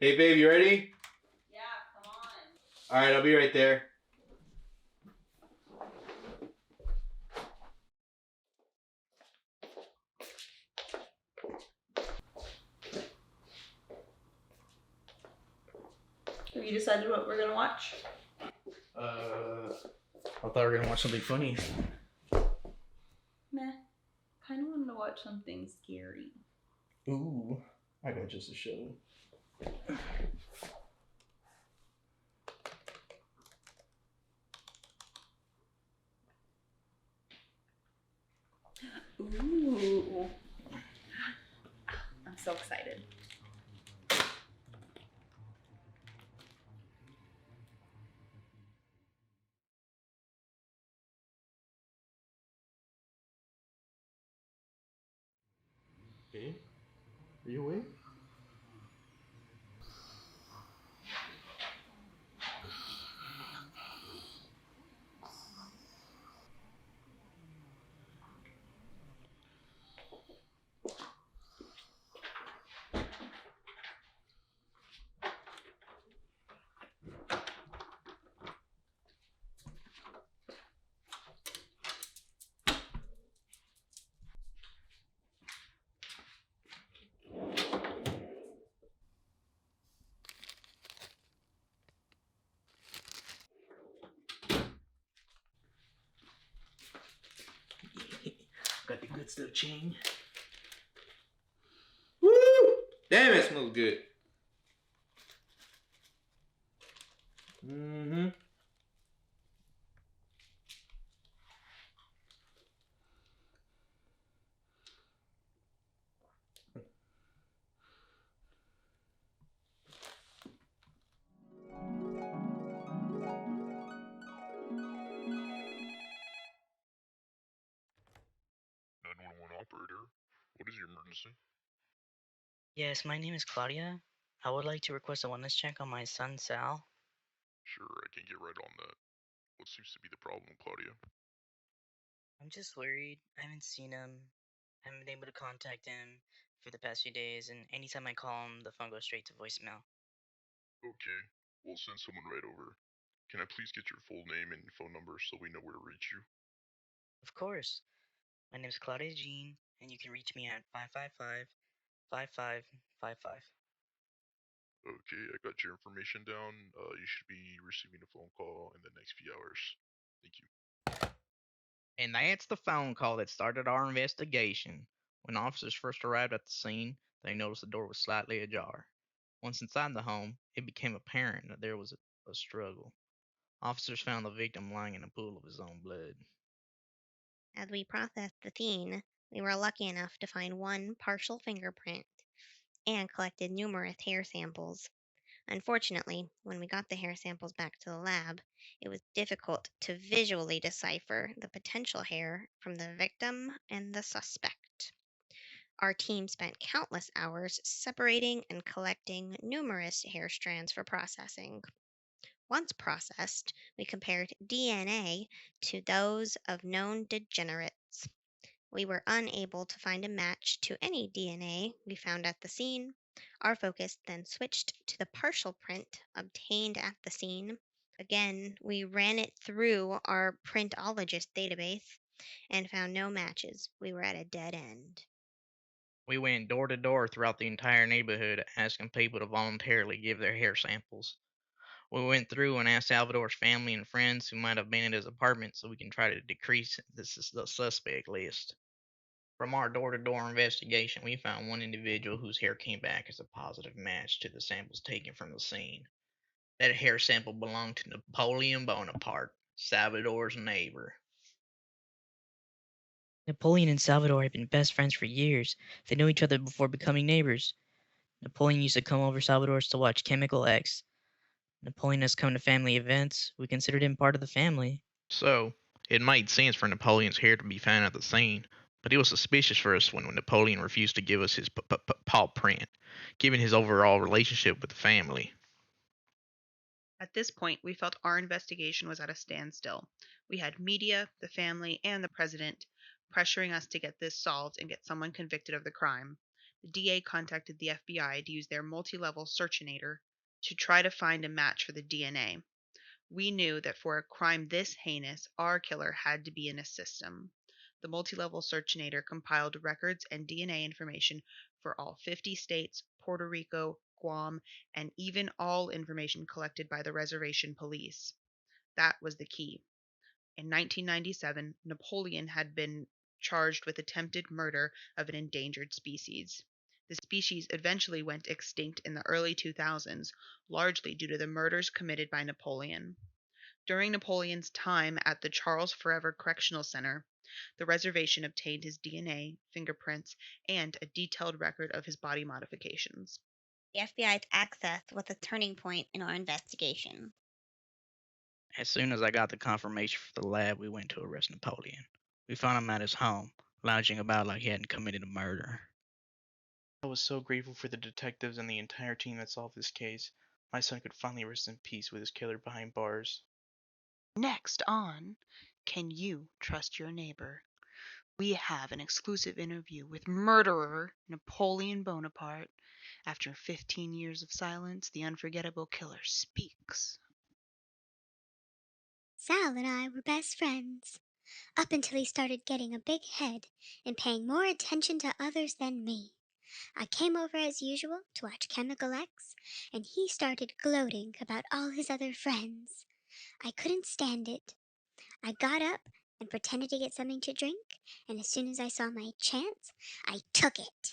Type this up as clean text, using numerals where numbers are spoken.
Hey, babe, you ready? Yeah, come on. All right, I'll be right there. Have you decided what we're gonna watch? I thought we were gonna watch something funny. Meh. Kind of wanted to watch something scary. Ooh, I got just a show. Ooh. I'm so excited. Hey, are you awake? Got the good stuff, Ching. Woo! Damn, it smells good. Mm-hmm. Operator, what is your emergency? Yes, my name is Claudia. I would like to request a wellness check on my son, Sal. Sure, I can get right on that. What seems to be the problem, Claudia? I'm just worried. I haven't seen him. I haven't been able to contact him for the past few days, and anytime I call him, the phone goes straight to voicemail. Okay, we'll send someone right over. Can I please get your full name and phone number so we know where to reach you? Of course. My name is Claudia Jean, and you can reach me at 555-5555. Okay, I got your information down. You should be receiving a phone call in the next few hours. Thank you. And that's the phone call that started our investigation. When officers first arrived at the scene, they noticed the door was slightly ajar. Once inside the home, it became apparent that there was a struggle. Officers found the victim lying in a pool of his own blood. As we processed the scene, we were lucky enough to find one partial fingerprint and collected numerous hair samples. Unfortunately, when we got the hair samples back to the lab, it was difficult to visually decipher the potential hair from the victim and the suspect. Our team spent countless hours separating and collecting numerous hair strands for processing. Once processed, we compared DNA to those of known degenerates. We were unable to find a match to any DNA we found at the scene. Our focus then switched to the partial print obtained at the scene. Again, we ran it through our printologist database and found no matches. We were at a dead end. We went door to door throughout the entire neighborhood asking people to voluntarily give their hair samples. We went through and asked Salvador's family and friends who might have been at his apartment so we can try to decrease the suspect list. From our door to door investigation, we found one individual whose hair came back as a positive match to the samples taken from the scene. That hair sample belonged to Napoleon Bonaparte, Salvador's neighbor. Napoleon and Salvador had been best friends for years. They knew each other before becoming neighbors. Napoleon used to come over Salvador's to watch Chemical X. Napoleon has come to family events. We considered him part of the family. So, it made sense for Napoleon's hair to be found at the scene, but it was suspicious for us when Napoleon refused to give us his paw print, given his overall relationship with the family. At this point, we felt our investigation was at a standstill. We had media, the family, and the president pressuring us to get this solved and get someone convicted of the crime. The DA contacted the FBI to use their multi-level searchinator to try to find a match for the DNA. We knew that for a crime this heinous, our killer had to be in a system. The multi-level searchinator compiled records and DNA information for all 50 states, Puerto Rico, Guam, and even all information collected by the reservation police. That was the key. In 1997, Napoleon had been charged with attempted murder of an endangered species. The species eventually went extinct in the early 2000s, largely due to the murders committed by Napoleon. During Napoleon's time at the Charles Forever Correctional Center, the reservation obtained his DNA, fingerprints, and a detailed record of his body modifications. The FBI's access was a turning point in our investigation. As soon as I got the confirmation for the lab, we went to arrest Napoleon. We found him at his home, lounging about like he hadn't committed a murder. I was so grateful for the detectives and the entire team that solved this case. My son could finally rest in peace with his killer behind bars. Next on Can You Trust Your Neighbor? We have an exclusive interview with murderer Napoleon Bonaparte. After 15 years of silence, the unforgettable killer speaks. Sal and I were best friends, up until he started getting a big head and paying more attention to others than me. I came over as usual to watch Chemical X, and he started gloating about all his other friends. I couldn't stand it. I got up and pretended to get something to drink, and as soon as I saw my chance, I took it.